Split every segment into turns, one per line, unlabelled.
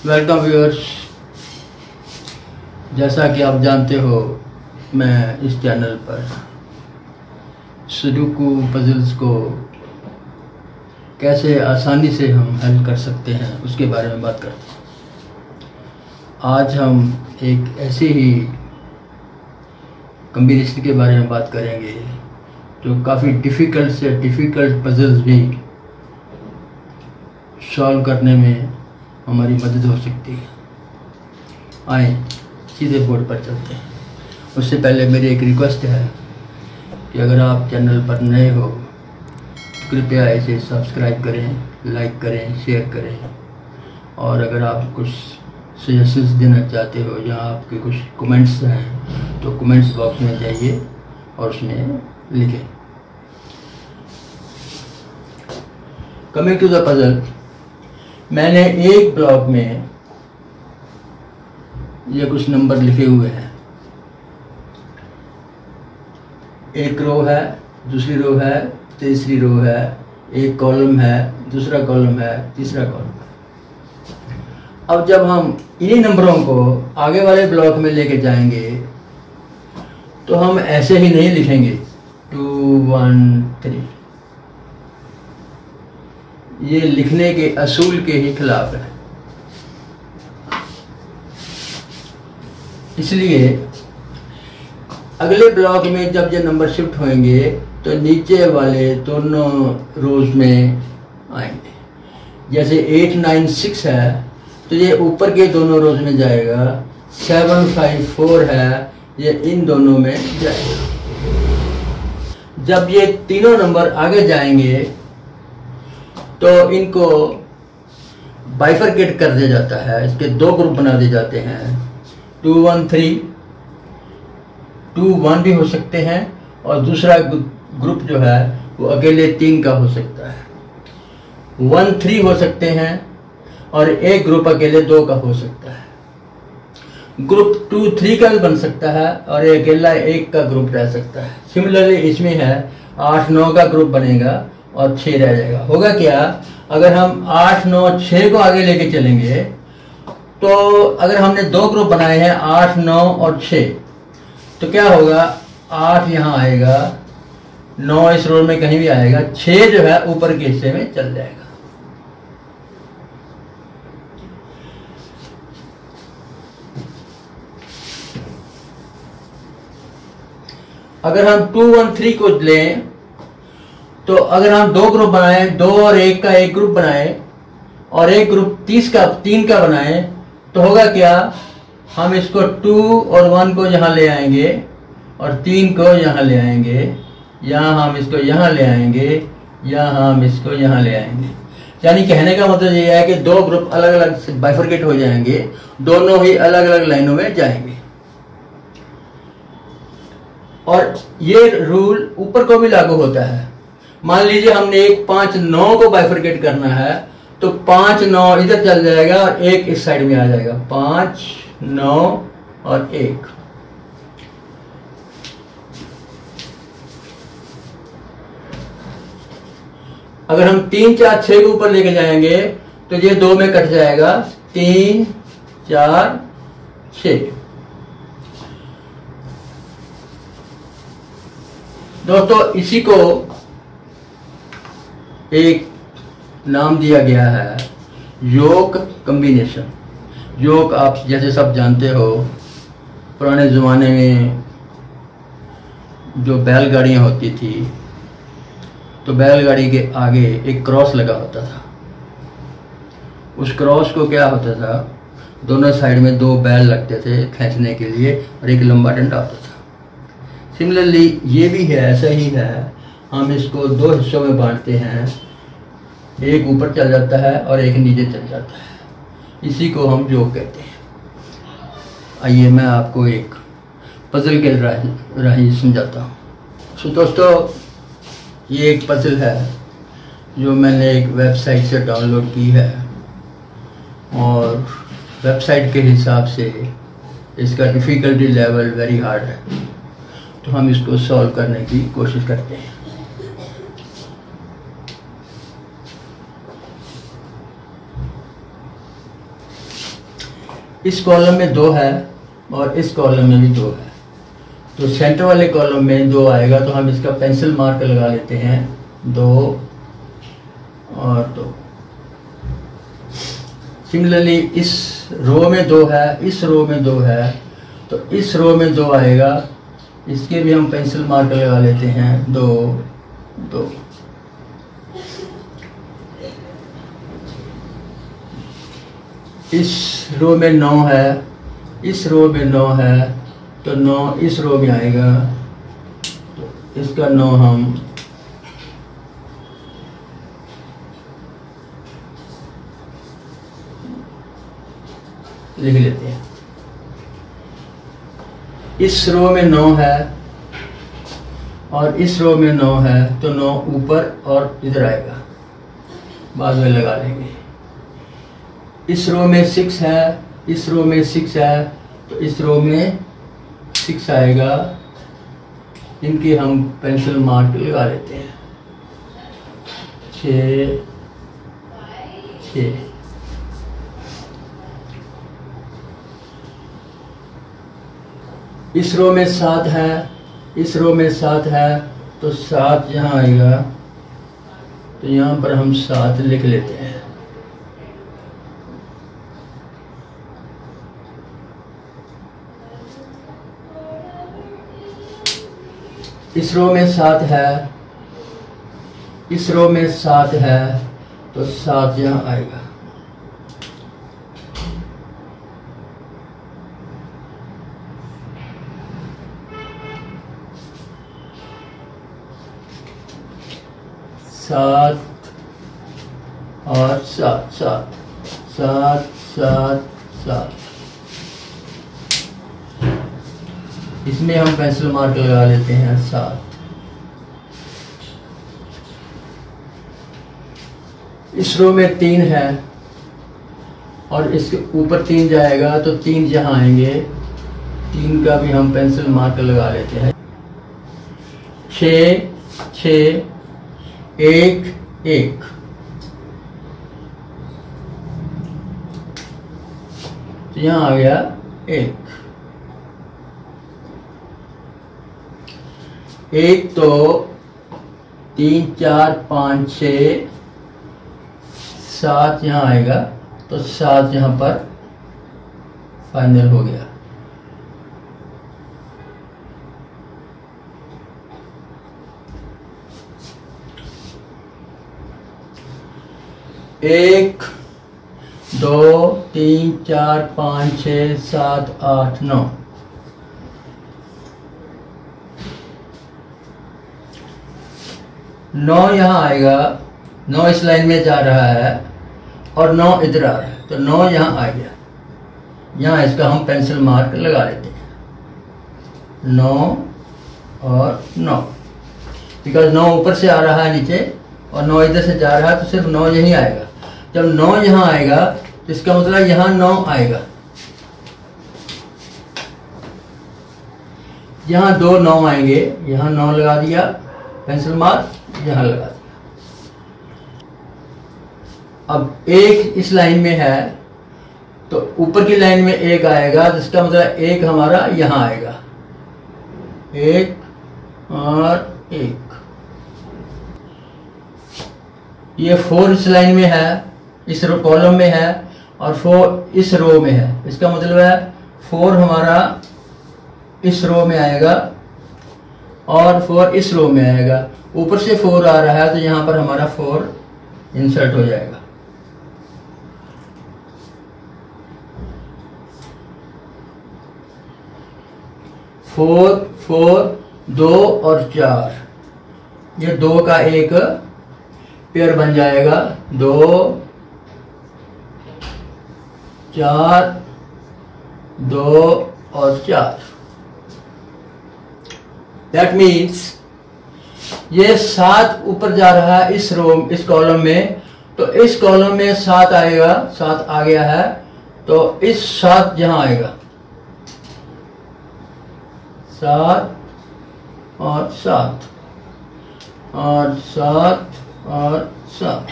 Welcome viewers. जैसा कि आप जानते हो, मैं इस चैनल पर सुडोकू पजल्स को कैसे आसानी से हम हल कर सकते हैं उसके बारे में बात करते हैं। आज हम एक ऐसे ही कॉम्बिनेशन के बारे में बात करेंगे जो काफ़ी डिफ़िकल्ट से डिफ़िकल्ट पजल्स भी सॉल्व करने में हमारी मदद हो सकती है। आए सीधे बोर्ड पर चलते हैं। उससे पहले मेरी एक रिक्वेस्ट है कि अगर आप चैनल पर नए हो तो कृपया इसे सब्सक्राइब करें, लाइक करें, शेयर करें। और अगर आप कुछ सजेशंस देना चाहते हो या आपके कुछ कमेंट्स हैं तो कमेंट्स बॉक्स में जाइए और उसमें लिखें। कमिंग टू द पजल, मैंने एक ब्लॉक में ये कुछ नंबर लिखे हुए हैं। एक रो है, दूसरी रो है, तीसरी रो है, एक कॉलम है, दूसरा कॉलम है, तीसरा कॉलम है। अब जब हम इन्हीं नंबरों को आगे वाले ब्लॉक में लेके जाएंगे तो हम ऐसे ही नहीं लिखेंगे 2 1 3। ये लिखने के असूल के ही खिलाफ है। इसलिए अगले ब्लॉक में जब ये नंबर शिफ्ट होंगे तो नीचे वाले दोनों रोज में आएंगे। जैसे 8 9 6 है तो ये ऊपर के दोनों रोज में जाएगा। 7 5 4 है, ये इन दोनों में जाएगा। जब ये तीनों नंबर आगे जाएंगे तो इनको बाइफरकेट कर दिया जाता है। इसके दो ग्रुप बना दिए जाते हैं, 2 1 3। 2 1 भी हो सकते हैं और दूसरा ग्रुप जो है वो अकेले 3 का हो सकता है। 1 3 हो सकते हैं और एक ग्रुप अकेले 2 का हो सकता है। ग्रुप 2 3 का भी बन सकता है और अकेला 1 का ग्रुप रह सकता है। सिमिलरली इसमें है 8 9 का ग्रुप बनेगा और 6 रह जाएगा। होगा क्या, अगर हम 8 9 6 को आगे लेके चलेंगे तो अगर हमने 2 ग्रुप बनाए हैं 8 9 और 6, तो क्या होगा, 8 यहाँ आएगा, 9 इस रो में कहीं भी आएगा, 6 जो है ऊपर के हिस्से में चल जाएगा। अगर हम 2 1 3 को लें तो अगर हम 2 ग्रुप बनाए, 2 और 1 का एक ग्रुप बनाए और एक ग्रुप 3 का बनाए तो होगा क्या, हम इसको 2 और 1 को यहाँ ले आएंगे और 3 को यहाँ ले आएंगे, यहाँ हम इसको यहाँ ले आएंगे, यहाँ हम इसको यहाँ ले आएंगे। यानी कहने का मतलब ये है कि 2 ग्रुप अलग अलग बाइफरकेट हो जाएंगे, दोनों ही अलग अलग लाइनों में जाएंगे। और ये रूल ऊपर को भी लागू होता है। मान लीजिए हमने एक 5 9 को बाइफरकेट करना है तो 5 9 इधर चल जाएगा और 1 इस साइड में आ जाएगा। 5 9 और 1। अगर हम 3 4 6 के ऊपर लेके जाएंगे तो ये 2 में कट जाएगा। 3 4 6। दोस्तों, इसी को एक नाम दिया गया है योक कॉम्बिनेशन। योक आप जैसे सब जानते हो, पुराने ज़माने में जो बैलगाड़ियाँ होती थी तो बैलगाड़ी के आगे एक क्रॉस लगा होता था। उस क्रॉस को क्या होता था, दोनों साइड में 2 बैल लगते थे खींचने के लिए और एक लंबा डंडा होता था। सिमिलरली ये भी है, ऐसा ही है। हम इसको 2 हिस्सों में बांटते हैं, एक ऊपर चल जाता है और एक नीचे चल जाता है। इसी को हम योग कहते हैं। आइए मैं आपको एक पजल के राही समझाता हूँ। सो दोस्तों, ये एक पजल है जो मैंने एक वेबसाइट से डाउनलोड की है और वेबसाइट के हिसाब से इसका डिफ़िकल्टी लेवल वेरी हार्ड है। तो हम इसको सॉल्व करने की कोशिश करते हैं। इस कॉलम में 2 है और इस कॉलम में भी 2 है, तो सेंटर वाले कॉलम में 2 आएगा, तो हम इसका पेंसिल मार्क लगा लेते हैं 2 और 2। सिमिलरली इस रो में 2 है, इस रो में 2 है, तो इस रो में 2 आएगा, इसके भी हम पेंसिल मार्क लगा लेते हैं 2 2। इस रो में 9 है, इस रो में 9 है, तो 9 इस रो में आएगा, तो इसका 9 हम लिख लेते हैं। इस रो में 9 है और इस रो में 9 है, तो 9 ऊपर और इधर आएगा, बाद में लगा लेंगे। इस रो में 6 है, इस रो में 6 है, तो इस रो में 6 आएगा, इनकी हम पेंसिल मार्क लगा लेते हैं 6 6। इस रो में 7 है, इस रो में 7 है, तो 7 यहाँ आएगा, तो यहाँ पर हम 7 लिख लेते हैं। इस रो में 7 है, इस रो में 7 है, तो 7 यहाँ आएगा। सात और 7 7 7 7 7, इसमें हम पेंसिल मार्क लगा लेते हैं 7। इस रो में 3 है और इसके ऊपर 3 जाएगा, तो 3 जहाँ आएंगे, 3 का भी हम पेंसिल मार्क लगा लेते हैं 6 6 1 1, तो यहाँ आ गया 1 1, तो 3 4 5 6 7 यहाँ आएगा, तो 7 यहाँ पर फाइनल हो गया। एक 2 3 4 5 6 7 8 9, 9 यहाँ आएगा, 9 इस लाइन में जा रहा है और 9 इधर आ रहा है, तो 9 यहाँ आ गया, यहाँ इसका हम पेंसिल मार्क लगा लेते हैं 9 और 9, बिकॉज 9 ऊपर से आ रहा है नीचे और 9 इधर से जा रहा है, तो सिर्फ 9 यहीं आएगा। जब 9 यहाँ आएगा, तो इसका मतलब यहाँ 9 आएगा, यहाँ 2 9 आएंगे, यहाँ 9 लगा दिया पेंसिल मार्क, यहाँ लगा दिया। अब 1 इस लाइन में है, तो ऊपर की लाइन में 1 आएगा, जिसका मतलब 1 हमारा यहाँ आएगा, 1 और 1। ये 4 इस लाइन में है, इस कॉलम में है, और 4 इस रो में है, इसका मतलब है 4 हमारा इस रो में आएगा और 4 इस रो में आएगा। ऊपर से 4 आ रहा है, तो यहाँ पर हमारा 4 इंसर्ट हो जाएगा। फोर 4 2 और 4, ये 2 का एक पेयर बन जाएगा, 2 4 2 और 4। दैट मीन्स ये 7 ऊपर जा रहा है इस कॉलम में, तो इस कॉलम में 7 आएगा, 7 आ गया है, तो इस 7 यहां आएगा, 7 और 7 और 7 और 7।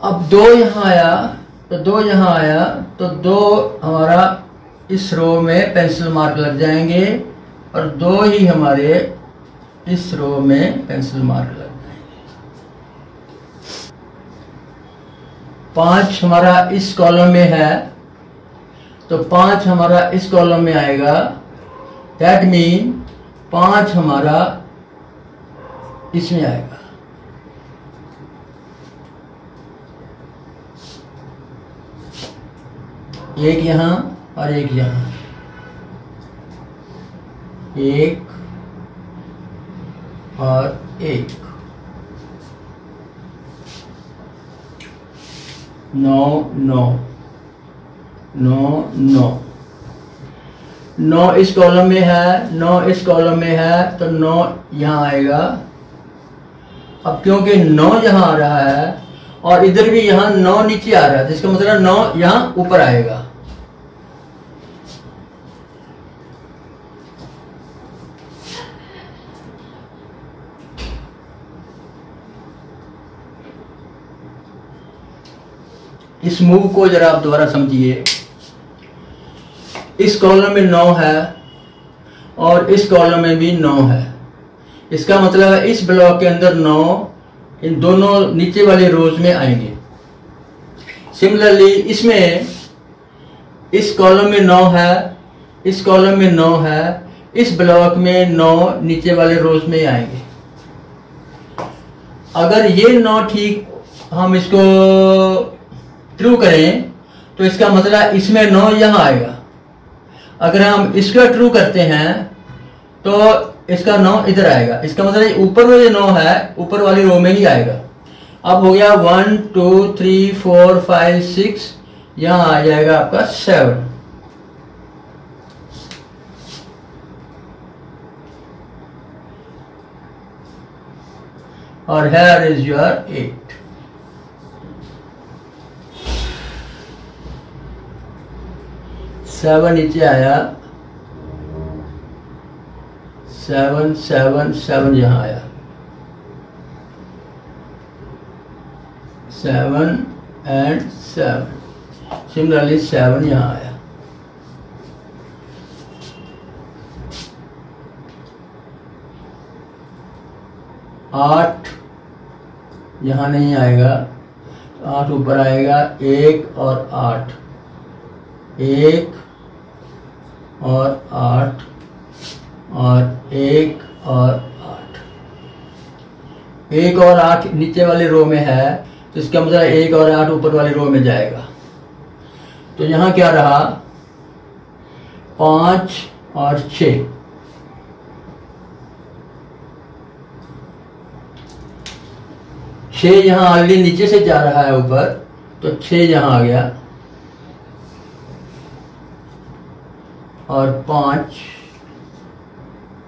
अब 2 यहाँ आया तो 2 यहाँ आया तो 2 हमारा इस रो में पेंसिल मार्क लग जाएंगे और 2 ही हमारे इस रो में पेंसिल मार्क लग जाएंगे। 5 हमारा इस कॉलम में है तो 5 हमारा इस कॉलम में आएगा। दैट मीन 5 हमारा इसमें आएगा। एक यहां और एक यहां, 1 और 1, 9 9 9 9 9 इस कॉलम में है, 9 इस कॉलम में है तो 9 यहां आएगा। अब क्योंकि 9 यहां आ रहा है और इधर भी यहां 9 नीचे आ रहा है, जिसका मतलब 9 यहां ऊपर आएगा। इस मूव को जरा आप दोबारा समझिए। इस कॉलम में 9 है और इस कॉलम में भी 9 है। इसका मतलब है इस ब्लॉक के अंदर 9 इन दोनों नीचे वाले रोज में आएंगे। सिमिलरली इसमें इस कॉलम में 9 है, इस कॉलम में 9 है, इस ब्लॉक में 9 नीचे वाले रोज में आएंगे। अगर ये 9 ठीक हम इसको ट्रू करें तो इसका मतलब इसमें 9 यहां आएगा। अगर हम इसका ट्रू करते हैं तो इसका 9 इधर आएगा। इसका मतलब ऊपर वाले 9 है ऊपर वाली रो में ही आएगा। अब हो गया 1 2 3 4 5 6, यहां आ जाएगा आपका 7। और here is your 8। सेवन नीचे आया, 7 7 7 यहां आया, 7 and 7। सिमिलरली 7 यहां आया। आठ यहां नहीं आएगा, 8 ऊपर आएगा। 1 और 8, 1 और 8 और 1 और 8। 1 और 8 नीचे वाले रो में है तो इसका मतलब 1 और 8 ऊपर वाले रो में जाएगा। तो यहां क्या रहा, 5 और 6। 6 यहां ऑलरेडी नीचे से जा रहा है ऊपर तो 6 यहां आ गया और 5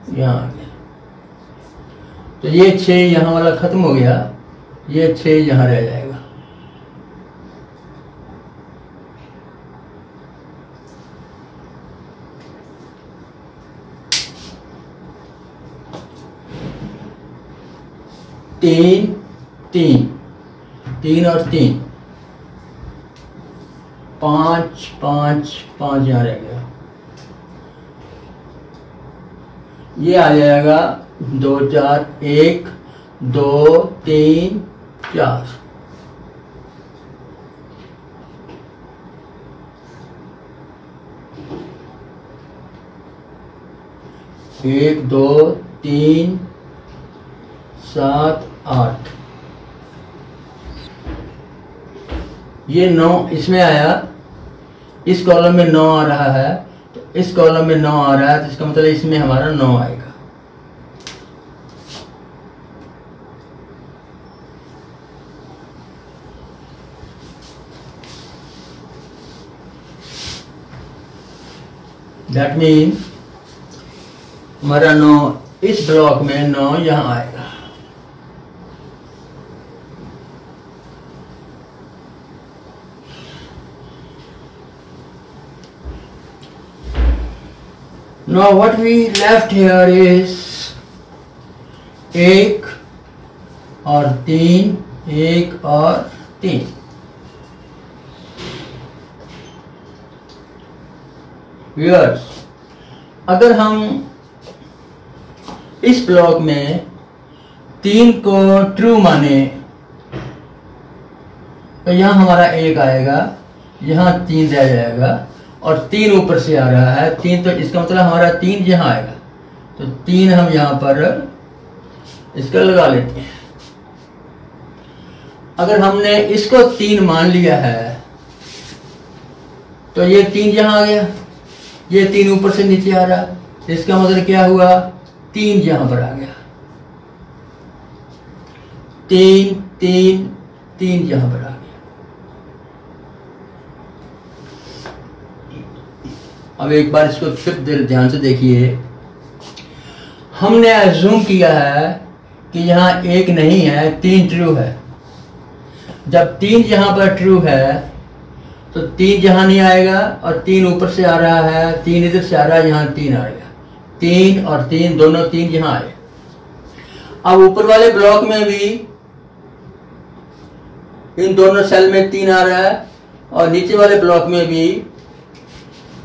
यहां आ गया। तो ये 6 यहां वाला खत्म हो गया, ये 6 यहां रह जाएगा। तीन 3 और 3, 5 5 5 यहां रह गया। ये आ जाएगा 2 4 1 2 3 4। एक 2 3 7 8। ये 9 इसमें आया, इस कॉलम में 9 आ रहा है तो इस कॉलम में 9 आ रहा है तो इसका मतलब इसमें हमारा 9 आएगा। दैट मीन हमारा 9 इस ब्लॉक में 9 यहां आएगा। Now what we left here is 1 और 3, 1 और 3। व्यूअर्स, अगर हम इस ब्लॉक में 3 को ट्रू माने तो यहाँ हमारा 1 आएगा, यहाँ 3 रह जाएगा और 3 ऊपर से आ रहा है 3, तो इसका मतलब हमारा 3 यहाँ आएगा, तो 3 हम यहाँ पर इसका लगा लेते हैं। अगर हमने इसको 3 मान लिया है तो ये 3 यहाँ आ गया, ये 3 ऊपर से नीचे आ रहा, इसका मतलब क्या हुआ, 3 यहां पर आ गया, 3 3 3 यहां पर आ गया। अब एक बार इसको फिर ध्यान से देखिए, हमने अज्यूम किया है कि यहाँ 1 नहीं है, 3 ट्रू है। जब 3 यहाँ पर ट्रू है तो 3 यहाँ नहीं आएगा और 3 ऊपर से आ रहा है, 3 इधर से आ रहा है, यहाँ 3 आएगा, 3 और 3 दोनों 3 यहाँ आए। अब ऊपर वाले ब्लॉक में भी इन दोनों सेल में 3 आ रहा है और नीचे वाले ब्लॉक में भी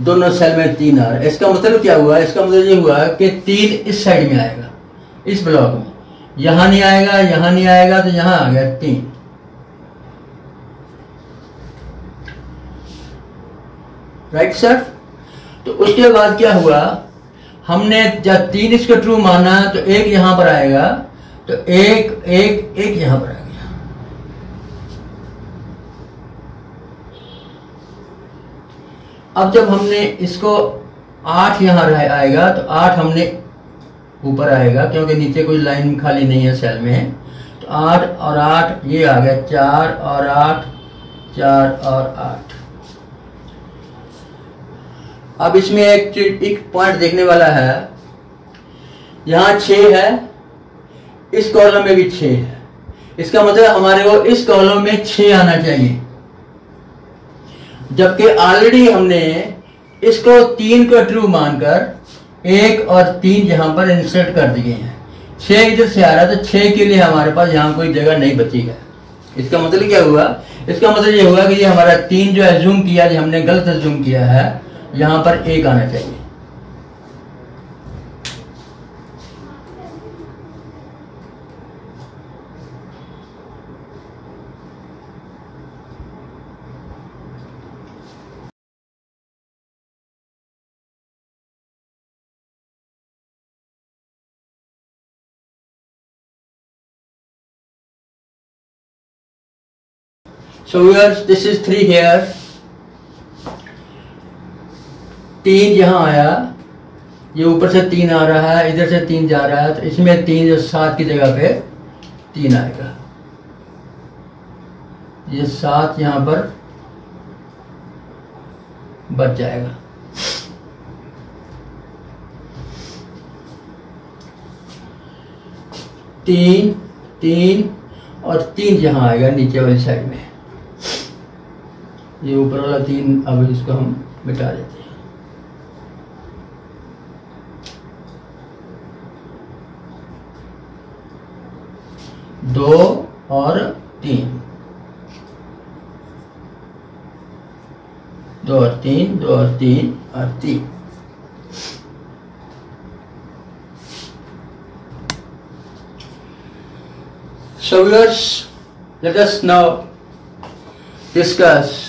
दोनों सेल में 3 आ रहा है। इसका मतलब क्या हुआ, इसका मतलब ये हुआ कि 3 इस साइड में आएगा, इस ब्लॉक में, यहां नहीं आएगा, यहां नहीं आएगा, तो यहां आ गया 3। Right sir. तो उसके बाद क्या हुआ, हमने जब 3 इसको ट्रू माना तो 1 यहां पर आएगा, तो 1 1 1 यहां पर आ गया। अब जब हमने इसको 8 यहां आएगा तो 8 हमने ऊपर आएगा, क्योंकि नीचे कोई लाइन खाली नहीं है सेल में, तो 8 और 8 ये आ गया, 4 और 8 4 और 8। अब इसमें एक पॉइंट देखने वाला है, यहां 6 है, इस कॉलम में भी 6 है, इसका मतलब हमारे को इस कॉलम में 6 आना चाहिए, जबकि ऑलरेडी हमने इसको 3 को ट्रू मानकर 1 और 3 यहां पर इंसर्ट कर दिए हैं। 6 इधर से आ रहा है तो 6 के लिए हमारे पास यहां कोई जगह नहीं बची है। इसका मतलब क्या हुआ, इसका मतलब ये हुआ कि ये हमारा 3 जो एज्यूम किया, जो हमने गलत एज्यूम किया है, यहां पर 1 आना चाहिए। So viewers, this is 3 here. 3 यहां आया, ये ऊपर से 3 आ रहा है, इधर से 3 जा रहा है, तो इसमें 3 जो 7 की जगह पे 3 आएगा, ये 7 यहां पर बच जाएगा। तीन 3 और 3 यहां आएगा नीचे वाली साइड में, ये ऊपर वाला 3 अब इसको हम मिटा देते हैं। दो और 3, 2 और 3, 2 और 3 और 3। So viewers, let us now discuss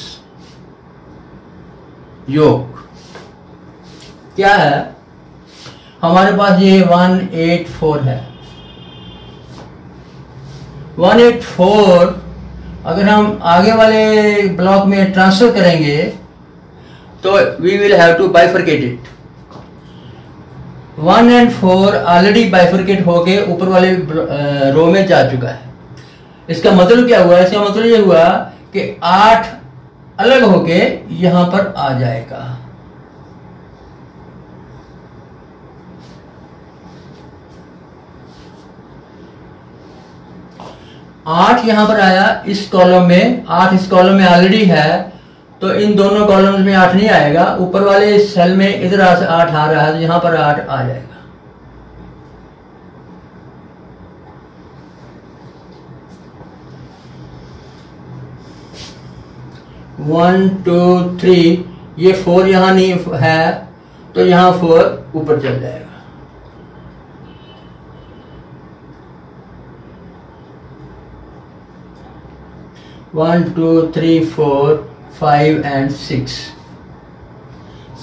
योग क्या है। हमारे पास ये 184 है। 184 अगर हम आगे वाले ब्लॉक में ट्रांसफर करेंगे तो we will have to bifurcate it. 1 और 4 ऑलरेडी बाइफरकेट होके ऊपर वाले रो में जा चुका है। इसका मतलब क्या हुआ, इसका मतलब ये हुआ कि 8 अलग होके यहां पर आ जाएगा। आठ यहां पर आया इस कॉलम में, 8 इस कॉलम में ऑलरेडी है, तो इन दोनों कॉलम्स में 8 नहीं आएगा। ऊपर वाले सेल में इधर 8 आ रहा है, तो यहां पर 8 आ जाएगा। 1 2 3, ये 4 यहां नहीं है, तो यहाँ 4 ऊपर चल जाएगा। One two three four 5 and 6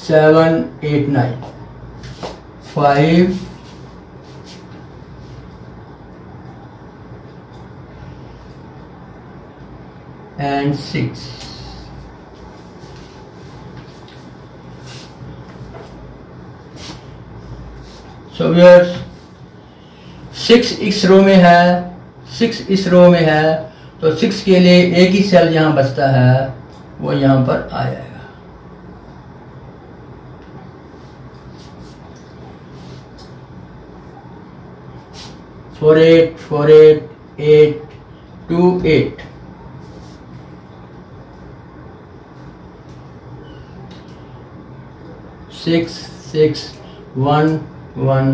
7 8 9 5 and 6 so viewers 6 इस रो में है, 6 इस रो में है, तो 6 के लिए एक ही सेल यहाँ बचता है, वो यहाँ पर आ जाएगा। फोर एट 8 2 8 6 6 1 1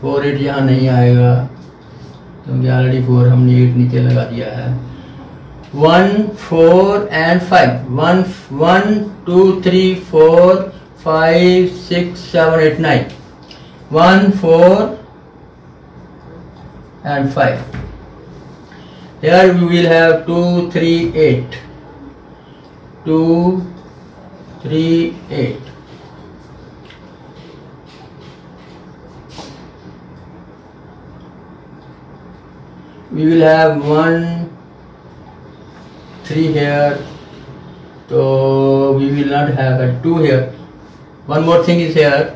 4 8 यहाँ नहीं आएगा क्योंकि ऑलरेडी 4 हमने 8 नीचे लगा दिया है। 1 4 and 5 1 1 2 3 4 5 6 7 8 9 1 4 and 5. Here we will have 2 3 8 2 3 8 we will have 1 3 here, so we will not have a 2 here. One more thing is here,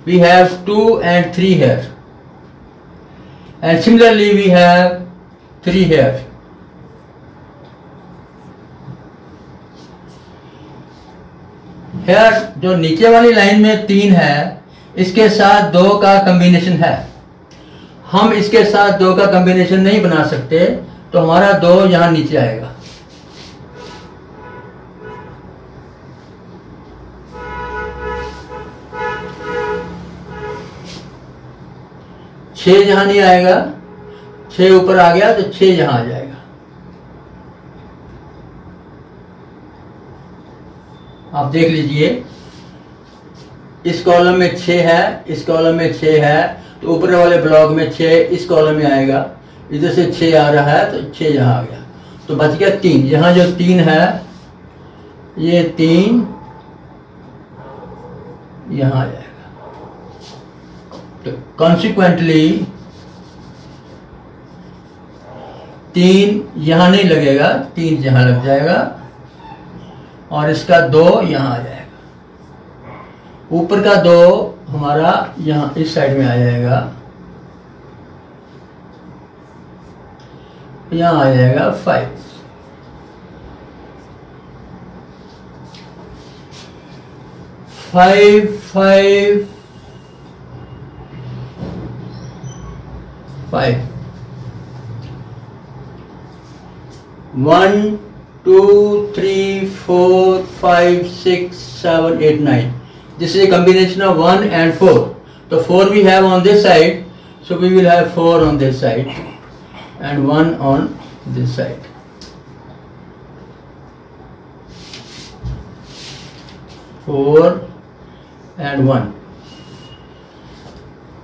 we have 2 and 3 here, and similarly we have 3 here. Here जो नीचे वाली line में 3 है, इसके साथ 2 का combination है। हम इसके साथ 2 का कॉम्बिनेशन नहीं बना सकते, तो हमारा 2 यहां नीचे आएगा। छह यहां नहीं आएगा, 6 ऊपर आ गया तो 6 यहां आ जाएगा। आप देख लीजिए, इस कॉलम में 6 है, इस कॉलम में 6 है, तो ऊपर वाले ब्लॉक में 6 इस कॉलम में आएगा। इधर से 6 आ रहा है तो 6 यहाँ आ गया, तो बच गया 3। यहाँ जो 3 है, ये 3 यहाँ आ जाएगा। तो कॉन्सिक्वेंटली 3 यहाँ नहीं लगेगा, 3 यहाँ लग जाएगा और इसका 2 यहाँ आ जाएगा। ऊपर का 2 हमारा यहाँ इस साइड में आ जाएगा, यहाँ आ जाएगा 5। Five 1 2 3 4 5 6 7 8 9. This is a combination of 1 and 4. So 4 we have on this side, so we will have 4 on this side and 1 on this side. Four and 1.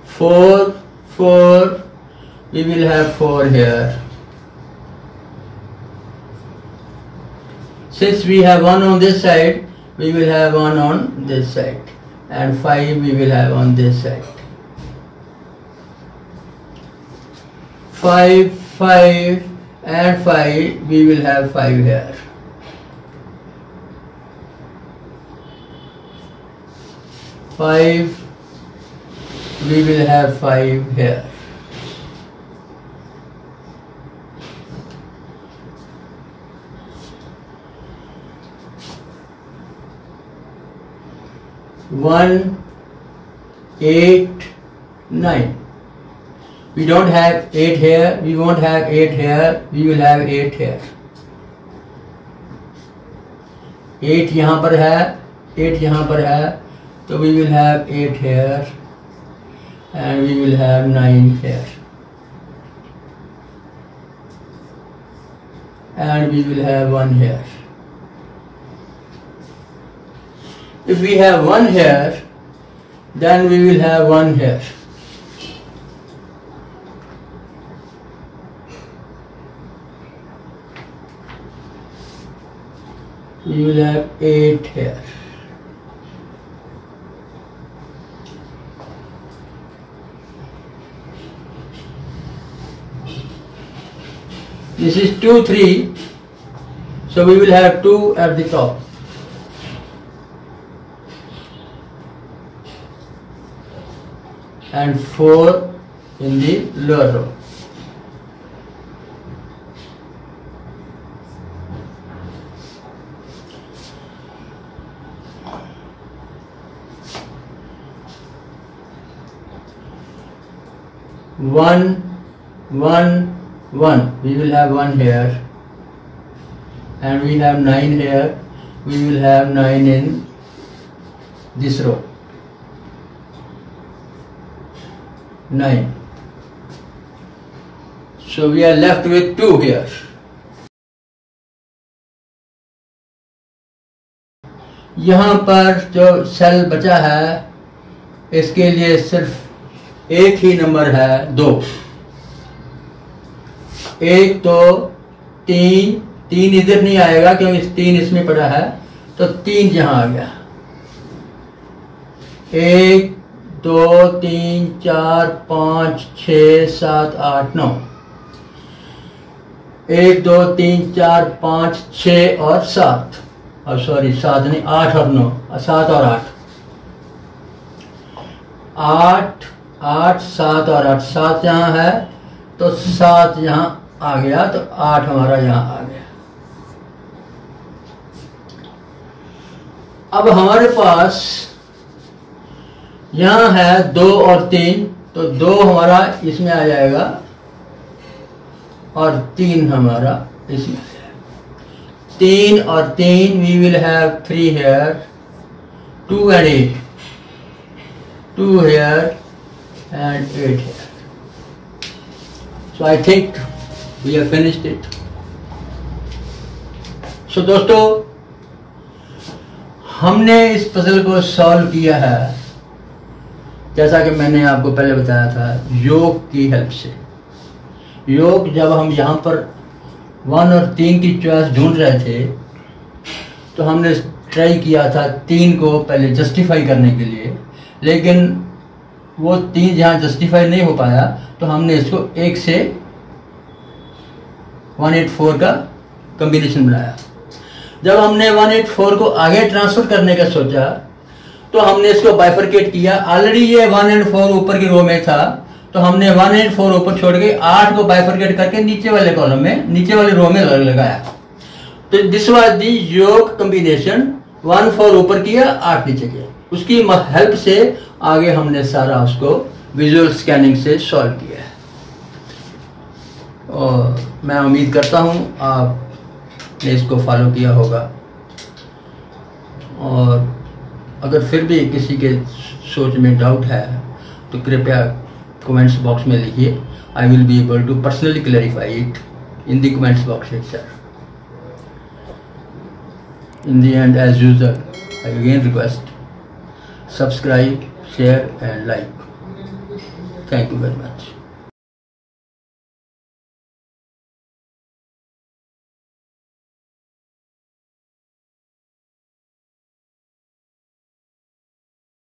4 4, we will have 4 here. Since we have 1 on this side, we will have 1 on this side, and 5 we will have on this side. 5 5 and 5, we will have 5 here. We will have 5 here. One, 8, 9. We don't have 8 here, we won't have 8 here, we will have 8 here. 8 यहाँ पर है, 8 यहाँ पर है, so we will have 8 here and we will have 9 here and we will have 1 here. If we have one here, then we will have one here. We will have 8 here. This is 2, 3, so we will have 2 at the top. And 4 in the lower row. One, 1. We will have 1 here, and we have 9 here. We will have 9 in this row. 9. So we are left with 2 here. यहाँ पर जो cell बचा है, इसके लिए सिर्फ एक ही number है 2. 1 तो 3 इधर नहीं आएगा क्योंकि 3 इसमें पड़ा है, तो 3 यहाँ आ गया. 1 2 3 4 5 6 7 8 9. 1 2 3 4 5 6 और 7. और सॉरी 7 नहीं, 8 और 9. 7 और 8. 8 7 और 8. 7 यहाँ है तो 7 यहाँ आ गया, तो 8 हमारा यहाँ आ गया. अब हमारे पास यहाँ है 2 और 3, तो 2 हमारा इसमें आ जाएगा और 3 हमारा इसमें आ जाएगा. 3 और 3 we will have 3 here, 2 and 8, 2 here and 8 here. So I think we have finished it. So दोस्तों, हमने इस पजल को सॉल्व किया है, जैसा कि मैंने आपको पहले बताया था, योग की हेल्प से. योग जब हम यहाँ पर 1 और 3 की चॉइस ढूंढ रहे थे, तो हमने ट्राई किया था 3 को पहले जस्टिफाई करने के लिए, लेकिन वो 3 जहाँ जस्टिफाई नहीं हो पाया, तो हमने इसको 1 से 184 का कॉम्बिनेशन बनाया. जब हमने 184 को आगे ट्रांसफर करने का सोचा, तो हमने इसको बाइफरकेट किया. ऑलरेडी ये 1 और 4 ऊपर की रो में था, तो हमने 1 और 4 ऊपर छोड़ के 8 को बाइफरकेट करके नीचे वाले कॉलम में, नीचे वाली रो में लगाया. तो दिस वाज दी योग कॉम्बिनेशन. 1 4 ऊपर किया, 8 नीचे किया. उसकी हेल्प से आगे हमने सारा उसको विजुअल स्कैनिंग से सॉल्व किया है. और मैं उम्मीद करता हूँ आपने इसको फॉलो किया होगा. और अगर फिर भी किसी के सोच में डाउट है, तो कृपया कमेंट्स बॉक्स में लिखिए. I will be able to personally clarify it in the comments box itself. In the end, as usual, I again request subscribe, share and like. Thank you very much.